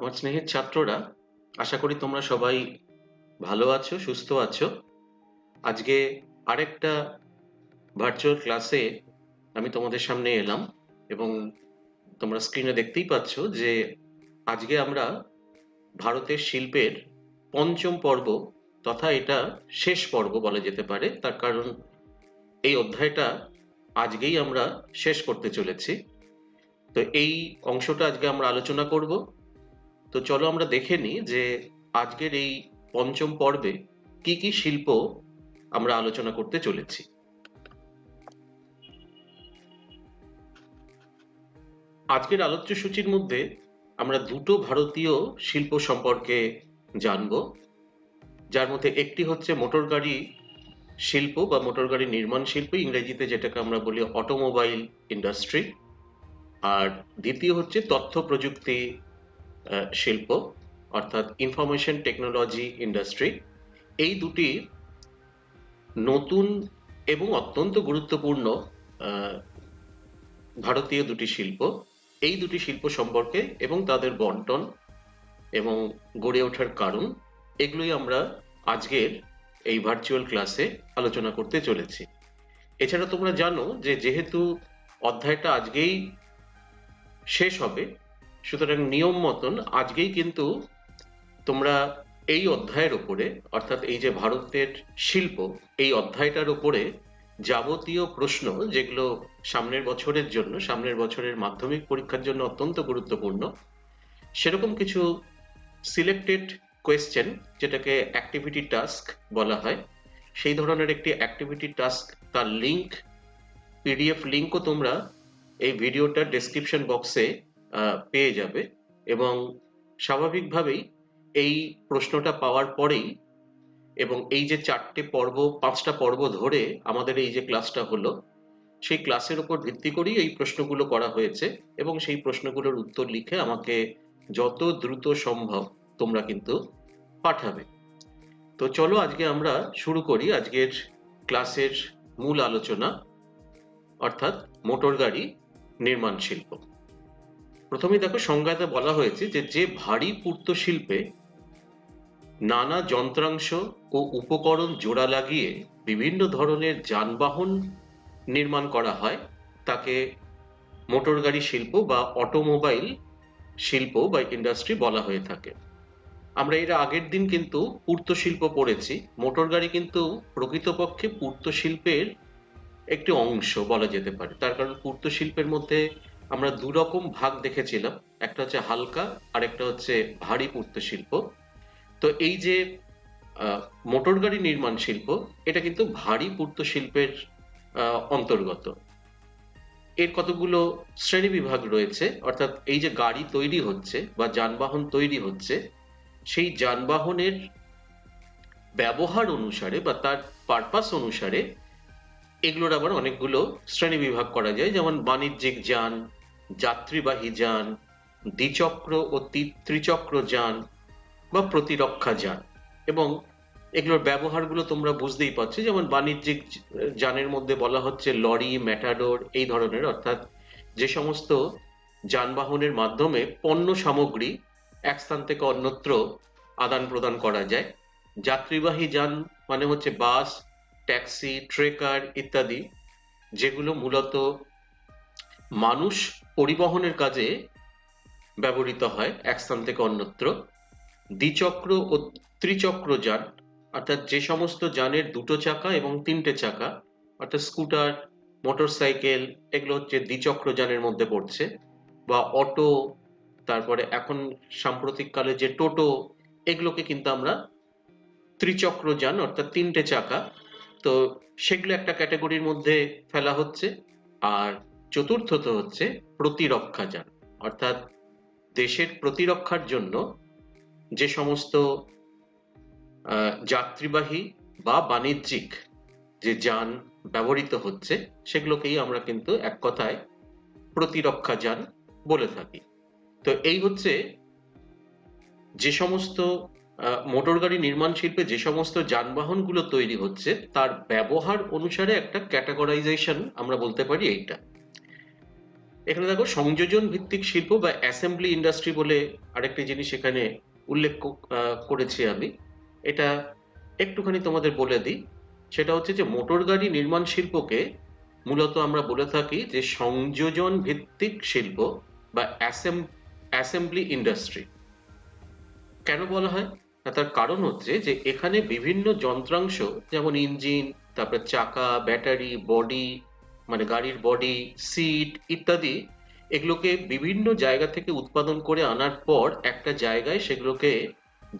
আমার স্নেহের ছাত্ররা, আশা করি তোমরা সবাই ভালো আছো, সুস্থ আছো। আজকে আরেকটা ভার্চুয়াল ক্লাসে আমি তোমাদের সামনে এলাম এবং তোমরা স্ক্রিনে দেখতেই পাচ্ছ যে আজকে আমরা ভারতের শিল্পের পঞ্চম পর্ব তথা এটা শেষ পর্ব বলা যেতে পারে। তার কারণ এই অধ্যায়টা আজকেই আমরা শেষ করতে চলেছি। তো এই অংশটা আজকে আমরা আলোচনা করব। তো চলো আমরা দেখে নিই যে আজকের এই পঞ্চম পর্বে কি কি শিল্প আমরা আলোচনা করতে চলেছি। আজকের আলোচ্য সূচির মধ্যে আমরা দুটো ভারতীয় শিল্প সম্পর্কে জানব, যার মধ্যে একটি হচ্ছে মোটর গাড়ি শিল্প বা মোটর গাড়ি নির্মাণ শিল্প, ইংরেজিতে যেটাকে আমরা বলি অটোমোবাইল ইন্ডাস্ট্রি। আর দ্বিতীয় হচ্ছে তথ্য প্রযুক্তি শিল্প, অর্থাৎ ইনফরমেশন টেকনোলজি ইন্ডাস্ট্রি। এই দুটি নতুন এবং অত্যন্ত গুরুত্বপূর্ণ আহ, ভারতীয় দুটি শিল্প। এই দুটি শিল্প সম্পর্কে এবং তাদের বন্টন এবং গড়ে ওঠার কারণ, এগুলোই আমরা আজকের এই ভার্চুয়াল ক্লাসে আলোচনা করতে চলেছি। এছাড়া তোমরা জানো যে যেহেতু অধ্যায়টা আজকেই শেষ হবে, সুতরাং নিয়ম মতন আজকেই কিন্তু তোমরা এই অধ্যায়ের ওপরে, অর্থাৎ এই যে ভারতের শিল্প, এই অধ্যায়টার ওপরে যাবতীয় প্রশ্ন, যেগুলো সামনের বছরের জন্য, সামনের বছরের মাধ্যমিক পরীক্ষার জন্য অত্যন্ত গুরুত্বপূর্ণ, সেরকম কিছু সিলেক্টেড কোয়েশ্চেন, যেটাকে অ্যাক্টিভিটি টাস্ক বলা হয়, সেই ধরনের একটি অ্যাক্টিভিটি টাস্ক, তার লিঙ্ক, পিডিএফ লিঙ্কও তোমরা এই ভিডিওটার ডেসক্রিপশন বক্সে পেয়ে যাবে। এবং স্বাভাবিকভাবেই এই প্রশ্নটা পাওয়ার পরেই এবং এই যে চারটে পর্ব, পাঁচটা পর্ব ধরে আমাদের এই যে ক্লাসটা হলো, সেই ক্লাসের উপর ভিত্তি করেই এই প্রশ্নগুলো করা হয়েছে এবং সেই প্রশ্নগুলোর উত্তর লিখে আমাকে যত দ্রুত সম্ভব তোমরা কিন্তু পাঠাবে। তো চলো আজকে আমরা শুরু করি আজকের ক্লাসের মূল আলোচনা, অর্থাৎ মোটর গাড়ি নির্মাণ শিল্প। প্রথমেই দেখো, সংজ্ঞাতে বলা হয়েছে যে যে ভারী পূর্ত শিল্পে নানা যন্ত্রাংশ ও উপকরণ জোড়া লাগিয়ে বিভিন্ন ধরনের যানবাহন নির্মাণ করা হয়, তাকে মোটর গাড়ি শিল্প বা অটোমোবাইল শিল্প বা ইন্ডাস্ট্রি বলা হয়ে থাকে। আমরা এর আগের দিন কিন্তু পূর্ত শিল্প পড়েছি। মোটর গাড়ি কিন্তু প্রকৃতপক্ষে পূর্ত শিল্পের একটি অংশ বলা যেতে পারে। তার কারণ পূর্ত শিল্পের মধ্যে আমরা দু রকম ভাগ দেখেছিলাম, একটা হচ্ছে হালকা আর একটা হচ্ছে ভারী পূর্ত শিল্প। তো এই যে মোটর গাড়ি নির্মাণ শিল্প, এটা কিন্তু ভারী পূর্ত শিল্পের অন্তর্গত। এর কতগুলো শ্রেণী বিভাগ রয়েছে, অর্থাৎ এই যে গাড়ি তৈরি হচ্ছে বা যানবাহন তৈরি হচ্ছে, সেই যানবাহনের ব্যবহার অনুসারে বা তার পারপাস অনুসারে এগুলোর আবার অনেকগুলো শ্রেণী বিভাগ করা যায়। যেমন বাণিজ্যিক যান, যাত্রীবাহী যান, দ্বিচক্র ও ত্রিচক্র যান বা প্রতিরক্ষা যান। এবং এগুলোর ব্যবহারগুলো তোমরা বুঝতেই পারছো। যেমন বাণিজ্যিক যানের মধ্যে বলা হচ্ছে লরি, ম্যাটাডোর, এই ধরনের, অর্থাৎ যে সমস্ত যানবাহনের মাধ্যমে পণ্য সামগ্রী এক স্থান থেকে অন্যত্র আদান প্রদান করা যায়। যাত্রীবাহী যান মানে হচ্ছে বাস, ট্যাক্সি, ট্রেকার ইত্যাদি, যেগুলো মূলত মানুষ পরিবহনের কাজে ব্যবহৃত হয় এক স্থান থেকে অন্যত্র। দ্বিচক্র ও ত্রিচক্র যান, অর্থাৎ যে সমস্ত যানের দুটো চাকা এবং তিনটে চাকা, অর্থাৎ স্কুটার, মোটরসাইকেল, এগুলো হচ্ছে দ্বিচক্র যানের মধ্যে পড়ছে। বা অটো, তারপরে এখন সাম্প্রতিককালে যে টোটো, এগুলোকে কিন্তু আমরা ত্রিচক্র যান, অর্থাৎ তিনটে চাকা, তো সেগুলো একটা ক্যাটাগরির মধ্যে ফেলা হচ্ছে। আর চতুর্থত হচ্ছে প্রতিরক্ষা যান, অর্থাৎ দেশের প্রতিরক্ষার জন্য যে সমস্ত যাত্রীবাহী বা বাণিজ্যিক যে যান ব্যবহৃত হচ্ছে, সেগুলোকেই আমরা কিন্তু এক কথায় প্রতিরক্ষা যান বলে থাকি। তো এই হচ্ছে যে সমস্ত মোটর গাড়ি নির্মাণ শিল্পে যে সমস্ত যানবাহনগুলো তৈরি হচ্ছে, তার ব্যবহার অনুসারে একটা ক্যাটাগরাইজেশন আমরা বলতে পারি এইটা। এখানে দেখো সংযোজন ভিত্তিক শিল্প বা অ্যাসেম্বলি ইন্ডাস্ট্রি বলে আরেকটি জিনিস এখানে উল্লেখ করেছি আমি। এটা একটুখানি তোমাদের বলে দিই। সেটা হচ্ছে যে মোটর গাড়ি নির্মাণ শিল্পকে মূলত আমরা বলে থাকি যে সংযোজন ভিত্তিক শিল্প বা অ্যাসেম্বলি ইন্ডাস্ট্রি। কেন বলা হয়? না, তার কারণ হচ্ছে যে এখানে বিভিন্ন যন্ত্রাংশ, যেমন ইঞ্জিন, তারপরে চাকা, ব্যাটারি, বডি, মানে গাড়ির বডি, সিট ইত্যাদি, এগুলোকে বিভিন্ন জায়গা থেকে উৎপাদন করে আনার পর একটা জায়গায় সেগুলোকে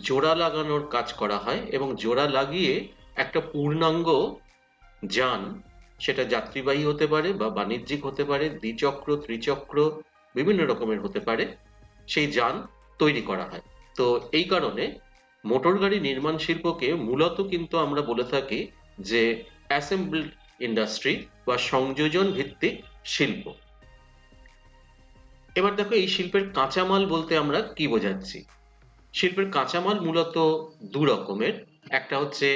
জোড়া লাগানোর কাজ করা হয় এবং জোড়া লাগিয়ে একটা পূর্ণাঙ্গ যান, সেটা যাত্রীবাহী হতে পারে বা বাণিজ্যিক হতে পারে, দ্বিচক্র, ত্রিচক্র, বিভিন্ন রকমের হতে পারে, সেই যান তৈরি করা হয়। তো এই কারণে মোটর গাড়ি নির্মাণ শিল্পকে মূলত কিন্তু আমরা বলে থাকি যে অ্যাসেম্বল ইন্ডাস্ট্রি বা সংযোজন ভিত্তিক শিল্প। এবার দেখো এই শিল্পের কাঁচামাল বলতে আমরা কি বোঝাচ্ছি। শিল্পের কাঁচামাল মূলত দু রকমের। একটা হচ্ছে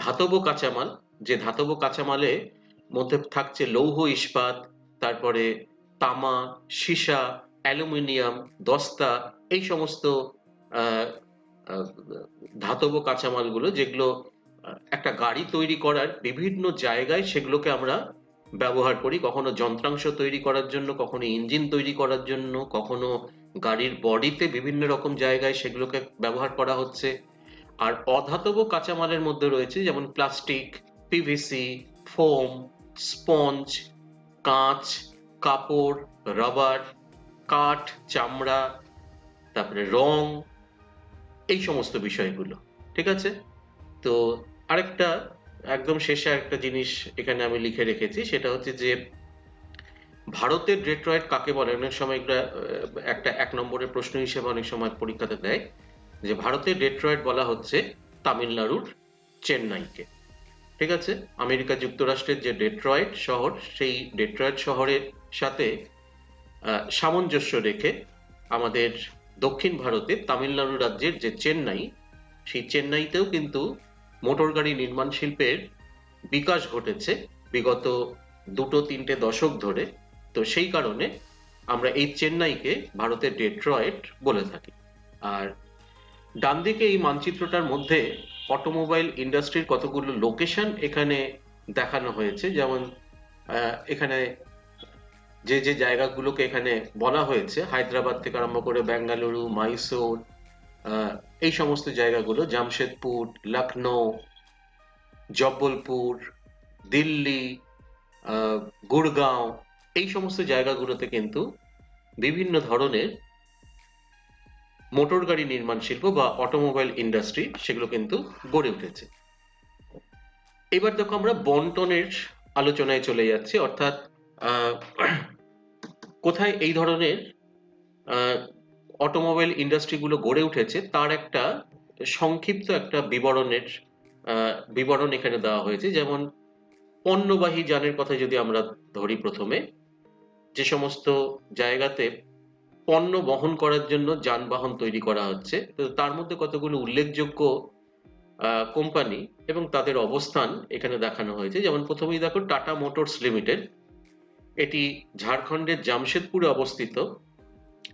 ধাতব কাঁচামাল, যে ধাতব কাঁচামালে মধ্যে থাকছে লৌহ ইস্পাত, তারপরে তামা, সীসা, অ্যালুমিনিয়াম, দস্তা, এই সমস্ত আহ, আহ, ধাতব কাঁচামালগুলো, যেগুলো একটা গাড়ি তৈরি করার বিভিন্ন জায়গায় সেগুলোকে আমরা ব্যবহার করি। কখনো যন্ত্রাংশ তৈরি করার জন্য, কখনো ইঞ্জিন তৈরি করার জন্য, কখনো গাড়ির বডিতে বিভিন্ন রকম জায়গায় সেগুলোকে ব্যবহার করা হচ্ছে। আর অধাতব কাঁচামালের মধ্যে রয়েছে যেমন প্লাস্টিক, পিভিসি, ফোম, স্পঞ্জ, কাঁচ, কাপড়, রাবার, কাঠ, চামড়া, তারপরে রং, এই সমস্ত বিষয়গুলো। ঠিক আছে? তো আরেকটা, একদম শেষে একটা জিনিস এখানে আমি লিখে রেখেছি, সেটা হচ্ছে যে ভারতের ডেট্রয়েট কাকে বলে। অনেক সময় এটা একটা 1 নম্বরের প্রশ্ন হিসেবে অনেক সময় পরীক্ষাতে দেয়, যে ভারতের ডেট্রয়েট বলা হচ্ছে তামিলনাড়ুর চেন্নাইকে। ঠিক আছে? আমেরিকা যুক্তরাষ্ট্রের যে ডেট্রয়েট শহর, সেই ডেট্রয়েট শহরের সাথে সামঞ্জস্য রেখে আমাদের দক্ষিণ ভারতে তামিলনাড়ু রাজ্যের যে চেন্নাই, সেই চেন্নাইতেও কিন্তু মোটর গাড়ি নির্মাণ শিল্পের বিকাশ ঘটেছে বিগত 2-3 দশক ধরে। তো সেই কারণে আমরা এই চেন্নাইকে ভারতের ডেট্রয়েট বলে থাকি। আর ডান দিকে এই মানচিত্রটার মধ্যে অটোমোবাইল ইন্ডাস্ট্রির কতগুলো লোকেশন এখানে দেখানো হয়েছে। যেমন এখানে যে যে জায়গাগুলোকে এখানে বলা হয়েছে, হায়দ্রাবাদ থেকে আরম্ভ করে বেঙ্গালুরু, মাইসোর, এই সমস্ত জায়গাগুলো, জামশেদপুর, লখনৌ, জব্বলপুর, দিল্লি, গুড়গাঁও, এই সমস্ত জায়গাগুলোতে কিন্তু বিভিন্ন ধরনের মোটর গাড়ি নির্মাণ শিল্প বা অটোমোবাইল ইন্ডাস্ট্রি সেগুলো কিন্তু গড়ে উঠেছে। এবার দেখো আমরা বন্টনের আলোচনায় চলে যাচ্ছি, অর্থাৎ কোথায় এই ধরনের অটোমোবাইল ইন্ডাস্ট্রিগুলো গড়ে উঠেছে তার একটা সংক্ষিপ্ত একটা বিবরণ এখানে দেওয়া হয়েছে। যেমন পণ্যবাহী যানের কথা যদি আমরা ধরি, প্রথমে যে সমস্ত জায়গাতে পণ্য বহন করার জন্য যানবাহন তৈরি করা হচ্ছে, তো তার মধ্যে কতগুলো উল্লেখযোগ্য কোম্পানি এবং তাদের অবস্থান এখানে দেখানো হয়েছে। যেমন প্রথমেই দেখো টাটা মোটরস লিমিটেড, এটি ঝাড়খণ্ডের জামশেদপুরে অবস্থিত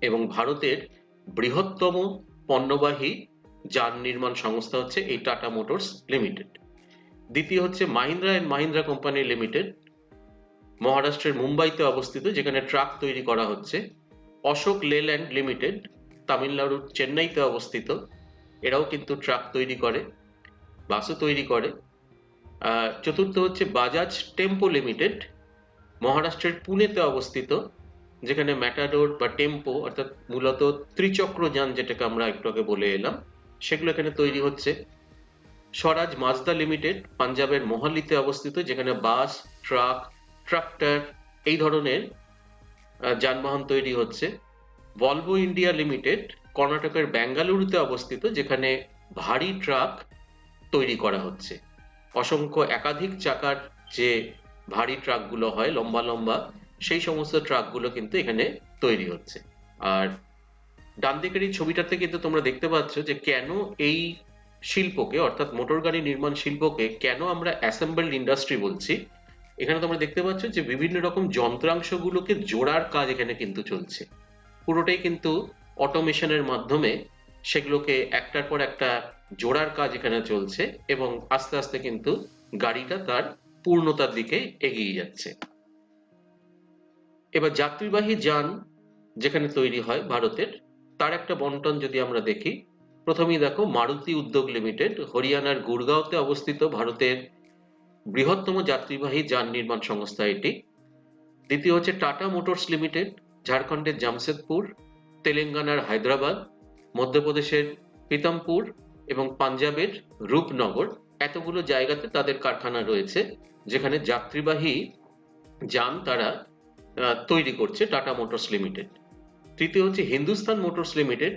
এবং ভারতের বৃহত্তম পণ্যবাহী যান নির্মাণ সংস্থা হচ্ছে এই টাটা মোটরস লিমিটেড। দ্বিতীয় হচ্ছে Mahindra and Mahindra company limited, মহারাষ্ট্রের মুম্বাইতে অবস্থিত, যেখানে ট্রাক তৈরি করা হচ্ছে। অশোক লেল্যান্ড লিমিটেড, তামিলনাড়ুর চেন্নাইতে অবস্থিত, এরাও কিন্তু ট্রাক তৈরি করে, বাসও তৈরি করে। চতুর্থ হচ্ছে বাজাজ টেম্পো লিমিটেড, মহারাষ্ট্রের পুনেতে অবস্থিত, যেখানে ম্যাটাডোর বা টেম্পো অর্থাৎ মূলত ত্রিচক্র যান, যেটাকে আমরা একটু আগে বলে এলাম, সেগুলো এখানে তৈরি হচ্ছে। স্বরাজ মাজদা লিমিটেড, পাঞ্জাবের মোহালিতে অবস্থিত, যেখানে বাস, ট্রাক, ট্রাক্টর, এই ধরনের যানবাহন তৈরি হচ্ছে। ভলভো ইন্ডিয়া লিমিটেড, কর্ণাটকের বেঙ্গালুরুতে অবস্থিত, যেখানে ভারী ট্রাক তৈরি করা হচ্ছে। অসংখ্য একাধিক চাকার যে ভারী ট্রাকগুলো হয়, লম্বা লম্বা, সেই সমস্ত ট্রাকগুলো কিন্তু এখানে তৈরি হচ্ছে। আর ডান দিকের এই ছবিটাতে কিন্তু তোমরা দেখতে পাচ্ছ যে কেন এই শিল্পকে, অর্থাৎ মোটর গাড়ি নির্মাণ শিল্পকে কেন আমরা অ্যাসেম্বলড ইন্ডাস্ট্রি বলছি। এখানে তোমরা দেখতে পাচ্ছ যে বিভিন্ন রকম যন্ত্রাংশগুলোকে জোড়ার কাজ এখানে কিন্তু চলছে। পুরোটাই কিন্তু অটোমেশনের মাধ্যমে সেগুলোকে একটার পর একটা জোড়ার কাজ এখানে চলছে এবং আস্তে আস্তে কিন্তু গাড়িটা তার পূর্ণতার দিকে এগিয়ে যাচ্ছে। এবার যাত্রীবাহী যান যেখানে তৈরি হয় ভারতের, তার একটা বন্টন যদি আমরা দেখি, প্রথমেই দেখো মারুতি উদ্যোগ লিমিটেড, হরিয়ানার গুরগাঁওতে অবস্থিত ভারতের বৃহত্তম যাত্রীবাহী যান নির্মাণ সংস্থা এটি। দ্বিতীয় হচ্ছে টাটা মোটরস লিমিটেড, ঝাড়খণ্ডের জামশেদপুর, তেলেঙ্গানার হায়দ্রাবাদ, মধ্যপ্রদেশের পিতামপুর এবং পাঞ্জাবের রূপনগর, এতগুলো জায়গাতে তাদের কারখানা রয়েছে যেখানে যাত্রীবাহী যান তারা তৈরি করছে টাটা মোটরস লিমিটেড। তৃতীয় হচ্ছে হিন্দুস্তান মোটরস লিমিটেড,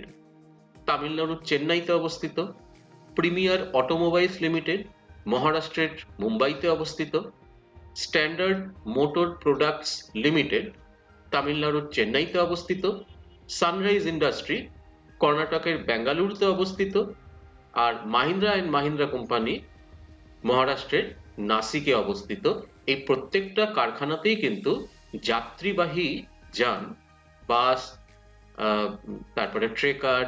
তামিলনাড়ুর চেন্নাইতে অবস্থিত। প্রিমিয়ার অটোমোবাইলস লিমিটেড, মহারাষ্ট্রের মুম্বাইতে অবস্থিত। স্ট্যান্ডার্ড মোটর প্রোডাক্টস লিমিটেড, তামিলনাড়ুর চেন্নাইতে অবস্থিত। সানরাইজ ইন্ডাস্ট্রি, কর্ণাটকের বেঙ্গালুরুতে অবস্থিত। আর মাহিন্দ্রা অ্যান্ড মাহিন্দ্রা কোম্পানি, মহারাষ্ট্রের নাসিকে অবস্থিত। এই প্রত্যেকটা কারখানাতেই কিন্তু যাত্রীবাহী যান, বাস, তারপরে ট্রেকার,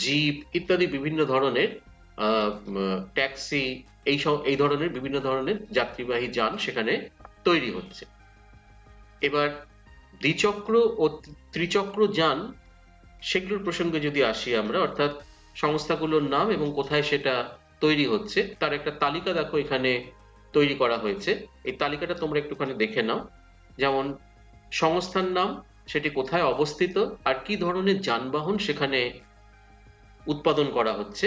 জিপ ইত্যাদি বিভিন্ন ধরনের ট্যাক্সি, এই ধরনের বিভিন্ন ধরনের যাত্রীবাহী যান সেখানে তৈরি হচ্ছে। এবার দ্বিচক্র ও ত্রিচক্র যান সেগুলোর প্রসঙ্গে যদি আসি আমরা, অর্থাৎ সংস্থাগুলোর নাম এবং কোথায় সেটা তৈরি হচ্ছে তার একটা তালিকা দেখো এখানে তৈরি করা হয়েছে। এই তালিকাটা তোমরা একটুখানি দেখে নাও। যেমন সংস্থার নাম, সেটি কোথায় অবস্থিত, আর কি ধরনের যানবাহন সেখানে উৎপাদন করা হচ্ছে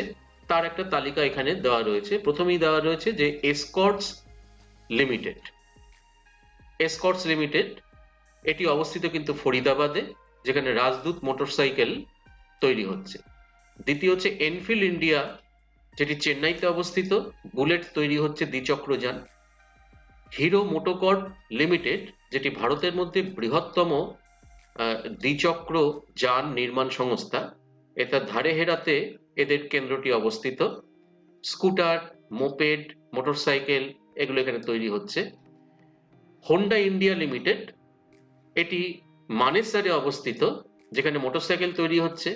তার একটা তালিকা এখানে দেওয়া রয়েছে। প্রথমেই দেওয়া রয়েছে যে এসকর্টস লিমিটেড। এসকর্টস লিমিটেড এটি অবস্থিত কিন্তু ফরিদাবাদে, যেখানে রাজদূত মোটরসাইকেল তৈরি হচ্ছে। দ্বিতীয় হচ্ছে এনফিল্ড ইন্ডিয়া, যেটি চেন্নাইতে অবস্থিত, বুলেট তৈরি হচ্ছে দ্বিচক্র যান। হিরো মোটোকর্প লিমিটেড, যেটি ভারতের মধ্যে বৃহত্তম দ্বিচক্র যান নির্মাণ সংস্থা, এটা ধারেহেরাতে এদের কেন্দ্রটি অবস্থিত। স্কুটার, মোপেড, মোটরসাইকেল এগুলো এখানে তৈরি হচ্ছে। হোন্ডা ইন্ডিয়া লিমিটেড, এটি মানেসারে অবস্থিত, যেখানে মোটরসাইকেল তৈরি হচ্ছে।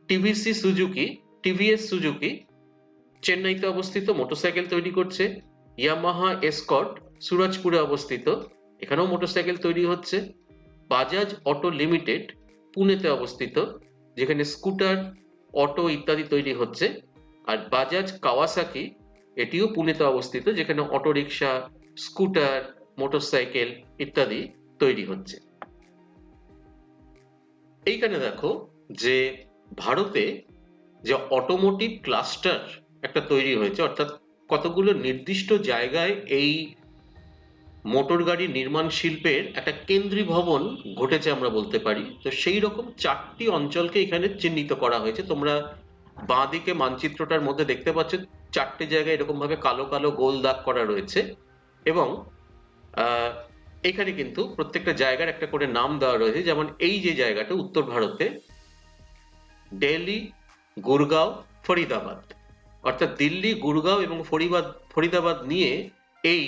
টিভিএস সুজুকি চেন্নাইতে অবস্থিত, মোটরসাইকেল তৈরি করছে। ইয়ামাহা এসকর্ট সুরাজপুরে অবস্থিত, এখানেও মোটরসাইকেল তৈরি হচ্ছে। বাজাজ অটো লিমিটেড পুনেতে অবস্থিত, যেখানে স্কুটার, অটো ইত্যাদি তৈরি হচ্ছে। আর বাজাজ কাওয়াসাকি এটিও পুনেতে অবস্থিত, যেখানে অটো রিক্সা, স্কুটার, মোটরসাইকেল ইত্যাদি তৈরি হচ্ছে। এইখানে দেখো যে ভারতে যে অটোমোটিভ ক্লাস্টার একটা তৈরি হয়েছে, অর্থাৎ কতগুলো নির্দিষ্ট জায়গায় এই মোটর গাড়ি নির্মাণ শিল্পের একটা কেন্দ্রীভবন ঘটেছে আমরা বলতে পারি। তো সেই রকম 4টি অঞ্চলকে এখানে চিহ্নিত করা হয়েছে। তোমরা বাঁদিকে মানচিত্রটার মধ্যে দেখতে পাচ্ছ 4টে জায়গায় এরকম ভাবে কালো কালো গোল দাগ করা রয়েছে এবং এখানে কিন্তু প্রত্যেকটা জায়গার একটা করে নাম দেওয়া রয়েছে। যেমন এই যে জায়গাটা উত্তর ভারতে, দিল্লি, গুরগাঁও, ফরিদাবাদ, অর্থাৎ দিল্লি, গুরগাঁও এবং ফরিদাবাদ নিয়ে এই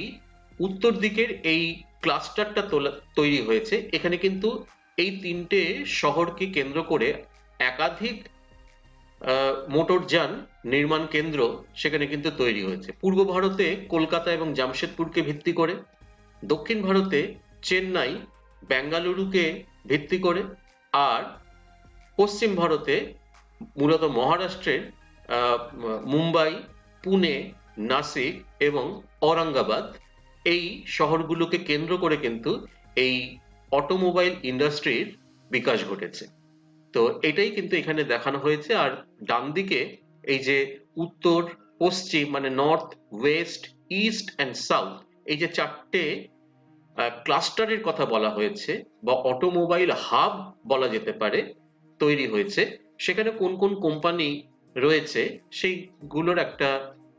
উত্তর দিকের এই ক্লাস্টারটা তৈরি হয়েছে। এখানে কিন্তু এই 3টে শহরকে কেন্দ্র করে একাধিক মোটরযান নির্মাণ কেন্দ্র সেখানে কিন্তু তৈরি হয়েছে। পূর্ব ভারতে কলকাতা এবং জামশেদপুরকে ভিত্তি করে, দক্ষিণ ভারতে চেন্নাই, বেঙ্গালুরুকে ভিত্তি করে, আর পশ্চিম ভারতে মূলত মহারাষ্ট্রের মুম্বাই, পুনে, নাসিক এবং ঔরঙ্গাবাদ এই শহরগুলোকে কেন্দ্র করে কিন্তু এই অটোমোবাইল ইন্ডাস্ট্রির বিকাশ ঘটেছে। তো এটাই কিন্তু এখানে দেখানো হয়েছে। আর ডান দিকে এই যে উত্তর, পশ্চিম মানে north, West, east and south, এই যে 4টে ক্লাস্টারের কথা বলা হয়েছে বা অটোমোবাইল হাব বলা যেতে পারে তৈরি হয়েছে, সেখানে কোন কোন কোম্পানি রয়েছে সেইগুলোর একটা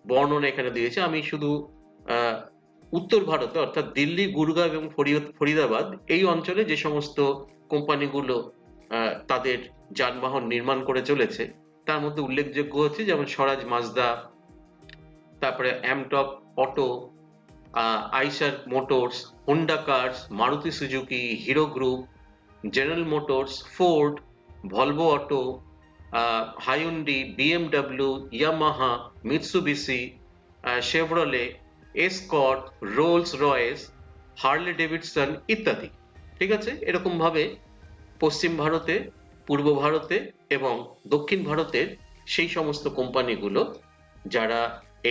বর্ণনা এখানে দিয়েছে। আমি শুধু উত্তর ভারতে অর্থাৎ দিল্লি, গুরগাঁও এবং ফরিদাবাদ এই অঞ্চলে যে সমস্ত কোম্পানিগুলো তাদের যানবাহন নির্মাণ করে চলেছে তার মধ্যে উল্লেখযোগ্য হচ্ছে যেমন স্বরাজ মাজদা, তারপরে Amtek Auto, Eicher Motors, Honda Cars, Maruti Suzuki, Hero Group, General Motors, Ford, Volvo Auto, Hyundai, BMW, Yamaha, Mitsubishi, Chevrolet, Escort, Rolls Royce, Harley Davidson ইত্যাদি। ঠিক আছে, এরকম ভাবে পশ্চিম ভারতে, পূর্ব ভারতে এবং দক্ষিণ ভারতের সেই সমস্ত কোম্পানিগুলো যারা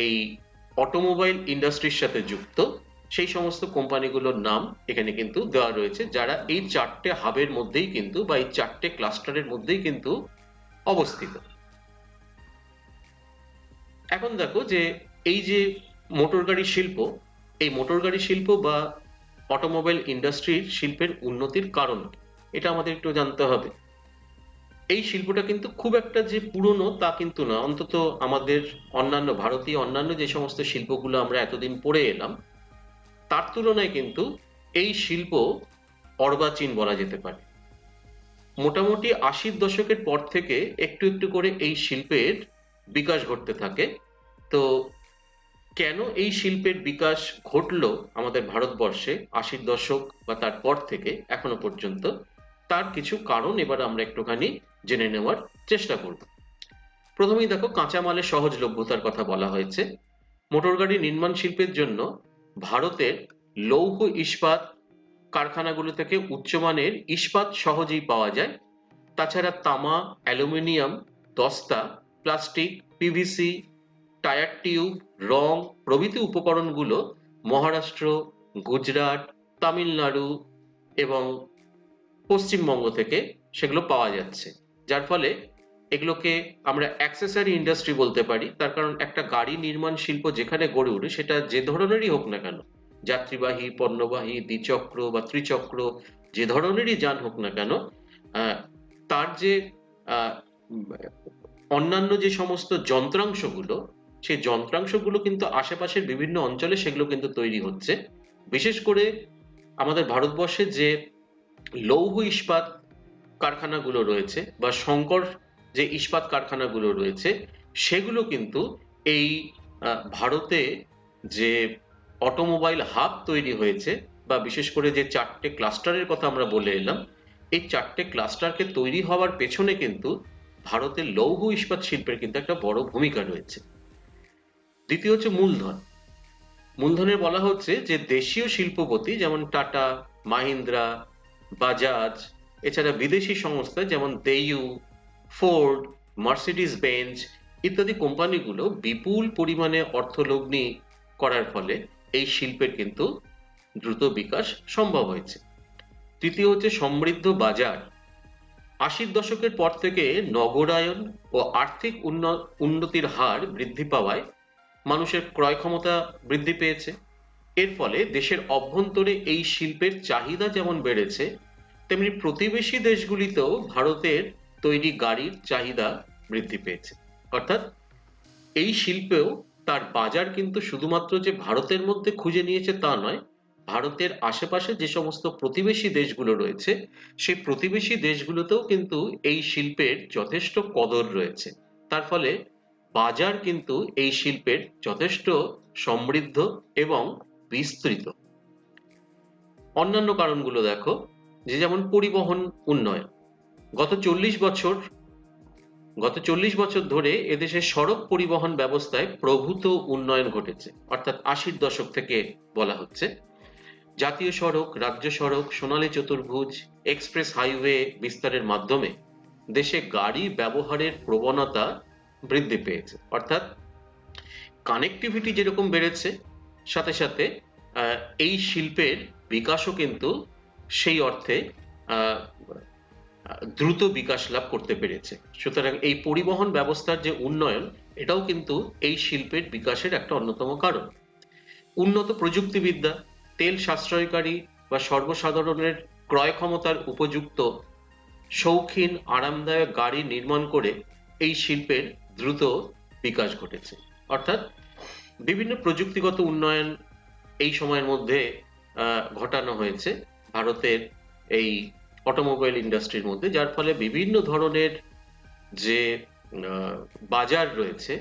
এই অটোমোবাইল ইন্ডাস্ট্রির সাথে যুক্ত, সেই সমস্ত কোম্পানিগুলোর নাম এখানে কিন্তু দেওয়া রয়েছে, যারা এই চারটে হাবের মধ্যেই কিন্তু বা এই চারটে ক্লাস্টারের মধ্যেই কিন্তু অবস্থিত। এখন দেখো যে এই যে মোটর গাড়ি শিল্প, এই মোটর গাড়ি শিল্প বা অটোমোবাইল ইন্ডাস্ট্রির শিল্পের উন্নতির কারণ কি? এটা আমাদের একটু জানতে হবে। এই শিল্পটা কিন্তু খুব একটা যে পুরনো তা কিন্তু না, অন্তত আমাদের অন্যান্য ভারতীয় অন্যান্য যে সমস্ত শিল্পগুলো আমরা এতদিন পড়ে এলাম তার তুলনায় কিন্তু এই শিল্প অর্বাচীন বলা যেতে পারে। মোটামুটি ৮০-র দশকের পর থেকে একটু একটু করে এই শিল্পের বিকাশ ঘটতে থাকে। তো কেন এই শিল্পের বিকাশ ঘটলো আমাদের ভারতবর্ষে ৮০-র দশক বা তারপর থেকে এখনো পর্যন্ত, তার কিছু কারণ এবার আমরা একটুখানি জেনে নেওয়ার চেষ্টা করব। প্রথমেই দেখো, কাঁচামালের সহজলভ্যতার কথা বলা হয়েছে। মোটর গাড়ি নির্মাণ শিল্পের জন্য ভারতের লৌহ ইস্পাত কারখানাগুলো থেকে উচ্চমানের ইস্পাত সহজেই পাওয়া যায়। তাছাড়া তামা, অ্যালুমিনিয়াম, দস্তা, প্লাস্টিক, পিভিসি, টায়ার টিউব, রং প্রভৃতি উপকরণগুলো মহারাষ্ট্র, গুজরাট, তামিলনাড়ু এবং পশ্চিমবঙ্গ থেকে সেগুলো পাওয়া যাচ্ছে, যার ফলে এগুলোকে আমরা অ্যাক্সেসরি ইন্ডাস্ট্রি বলতে পারি। তার কারণ একটা গাড়ি নির্মাণ শিল্প যেখানে গড়ে ওঠে, সেটা যে ধরনেরই হোক না কেন, যাত্রীবাহী, পণ্যবাহী, দ্বিচক্র বা ত্রিচক্র, যে ধরনেরই যান হোক না কেন, আহ, তার যে আহ, উম, অন্যান্য যে সমস্ত যন্ত্রাংশগুলো, সেই যন্ত্রাংশগুলো কিন্তু আশেপাশের বিভিন্ন অঞ্চলে সেগুলো কিন্তু তৈরি হচ্ছে। বিশেষ করে আমাদের ভারতবর্ষে যে লৌহ ইস্পাত কারখানাগুলো রয়েছে বা সংকর যে ইস্পাত কারখানাগুলো রয়েছে, সেগুলো কিন্তু এই ভারতে যে অটোমোবাইল হাব তৈরি হয়েছে বা বিশেষ করে যে চারটে ক্লাস্টারের কথা আমরা বলে এলাম, এই চারটে ক্লাস্টারকে তৈরি হওয়ার পেছনে কিন্তু ভারতের লৌহ ইস্পাত শিল্পের কিন্তু একটা বড় ভূমিকা রয়েছে। দ্বিতীয় হচ্ছে মূলধন। মূলধনের বলা হচ্ছে যে দেশীয় শিল্পপতি যেমন টাটা, মাহিন্দ্রা, বাজাজ, এছাড়া বিদেশি সংস্থা যেমন দেইউ, ফোর্ড, মার্সিডিজ বেঞ্জ ইত্যাদি কোম্পানিগুলো বিপুল পরিমাণে অর্থলগ্নি করার ফলে এই শিল্পের কিন্তু দ্রুত বিকাশ সম্ভব হয়েছে। তৃতীয় হচ্ছে সমৃদ্ধ বাজার। ৮০-র দশকের পর থেকে নগরায়ন ও আর্থিক উন্নতির হার বৃদ্ধি পাওয়ায় মানুষের ক্রয় ক্ষমতা বৃদ্ধি পেয়েছে। এর ফলে দেশের অভ্যন্তরে এই শিল্পের চাহিদা যেমন বেড়েছে, তেমনি প্রতিবেশী দেশগুলিতেও ভারতের তৈরি গাড়ির চাহিদা বৃদ্ধি পেয়েছে। অর্থাৎ এই শিল্পেও তার বাজার কিন্তু শুধুমাত্র যে ভারতের মধ্যে খুঁজে নিয়েছে তা নয়, ভারতের আশেপাশে যে সমস্ত প্রতিবেশী দেশগুলো রয়েছে, সেই প্রতিবেশী দেশগুলোতেও কিন্তু এই শিল্পের যথেষ্ট কদর রয়েছে। তার ফলে বাজার কিন্তু এই শিল্পের যথেষ্ট সমৃদ্ধ এবং বিস্তৃত। অন্যান্য কারণগুলো দেখো, যে যেমন পরিবহন উন্নয়ন। গত 40 বছর গত 40 বছর ধরে এদেশের সড়ক পরিবহন ব্যবস্থায় প্রভূত উন্নয়ন ঘটেছে, অর্থাৎ ৮০-র দশক থেকে বলা হচ্ছে। জাতীয় সড়ক, রাজ্য সড়ক, সোনালী চতুর্ভুজ, এক্সপ্রেস হাইওয়ে বিস্তারের মাধ্যমে দেশে গাড়ি ব্যবহারের প্রবণতা বৃদ্ধি পেয়েছে। অর্থাৎ কানেক্টিভিটি যেরকম বেড়েছে, সাথে সাথে এই শিল্পের বিকাশও কিন্তু সেই অর্থে আহ, দ্রুত বিকাশ লাভ করতে পেরেছে। সুতরাং এই পরিবহন ব্যবস্থার যে উন্নয়ন, এটাও কিন্তু এই শিল্পের বিকাশের একটা অন্যতম কারণ। উন্নত প্রযুক্তিবিদ্যা, তেল সাশ্রয়কারী বা সর্বসাধারণের ক্রয় ক্ষমতার উপযুক্ত শৌখিন আরামদায়ক গাড়ি নির্মাণ করে এই শিল্পের দ্রুত বিকাশ ঘটেছে। অর্থাৎ বিভিন্ন প্রযুক্তিগত উন্নয়ন এই সময়ের মধ্যে ঘটানো হয়েছে ভারতের এই অটোমোবাইল ইন্ডাস্ট্রির মধ্যে, যার ফলে বিভিন্ন ধরনের যে বাজার রয়েছে,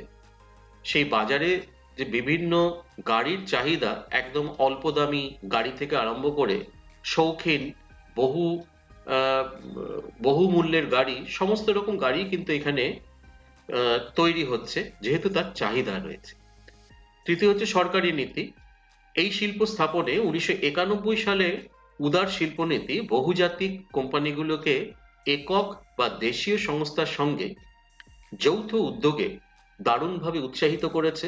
সেই বাজারে যে বিভিন্ন গাড়ির চাহিদা একদম অল্প দামি গাড়ি থেকে আরম্ভ করে শৌখিন বহু আহ, বহু মূল্যের গাড়ি, সমস্ত রকম গাড়ি কিন্তু এখানে তৈরি হচ্ছে, যেহেতু তার চাহিদা রয়েছে। তৃতীয় হচ্ছে সরকারি নীতি। এই শিল্প স্থাপনে 1991 সালে উদার শিল্পনীতি বহুজাতিক কোম্পানিগুলোকে একক বা দেশীয় সংস্থার সঙ্গে যৌথ উদ্যোগে দারুণভাবে উৎসাহিত করেছে।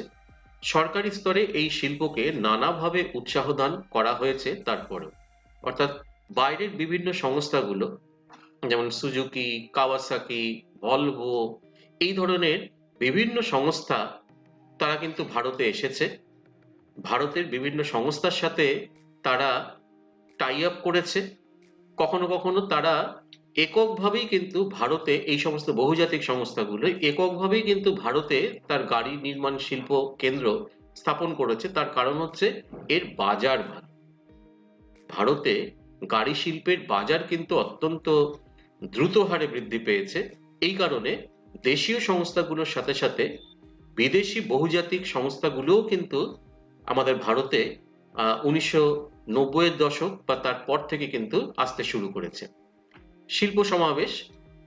সরকারি স্তরে এই শিল্পকে নানাভাবে উৎসাহ দান করা হয়েছে তারপরেও, অর্থাৎ বাইরের বিভিন্ন সংস্থাগুলো যেমন সুজুকি, কাওয়াসাকি, ভলভো, এই ধরনের বিভিন্ন সংস্থা তারা কিন্তু ভারতে এসেছে। ভারতের বিভিন্ন সংস্থার সাথে তারা টাই আপ করেছে। কখনো কখনো তারা এককভাবেই কিন্তু ভারতে, এই সমস্ত বহুজাতিক সংস্থাগুলো এককভাবেই কিন্তু ভারতে তার গাড়ি নির্মাণ শিল্প কেন্দ্র স্থাপন করেছে। তার কারণ হচ্ছে এর বাজার ভালো। ভারতে গাড়ি শিল্পের বাজার কিন্তু অত্যন্ত দ্রুত হারে বৃদ্ধি পেয়েছে। এই কারণে দেশীয় সংস্থাগুলোর সাথে সাথে বিদেশি বহুজাতিক সংস্থাগুলোও কিন্তু আমাদের ভারতে 1990-এর দশক বা তারপর থেকে কিন্তু আসতে শুরু করেছে। শিল্প সমাবেশ।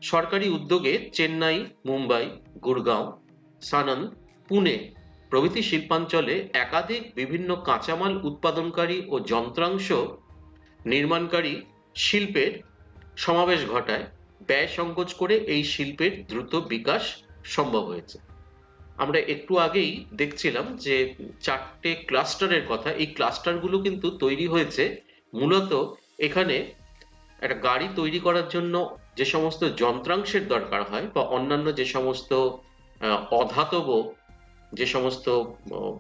সরকারি উদ্যোগে চেন্নাই, মুম্বাই, গুরগাঁও, সানন, পুনে প্রভৃতি শিল্পাঞ্চলে একাধিক বিভিন্ন কাঁচামাল উৎপাদনকারী ও যন্ত্রাংশ নির্মাণকারী শিল্পের সমাবেশ ঘটায়। ব্যয় সংকোচ করে এই শিল্পের দ্রুত বিকাশ সম্ভব হয়েছে। আমরা একটু আগেই দেখছিলাম যে 4টে ক্লাস্টারের কথা। এই ক্লাস্টারগুলো কিন্তু তৈরি হয়েছে মূলত এখানে একটা গাড়ি তৈরি করার জন্য যে সমস্ত যন্ত্রাংশের দরকার হয় বা অন্যান্য যে সমস্ত অধাতব যে সমস্ত আহ,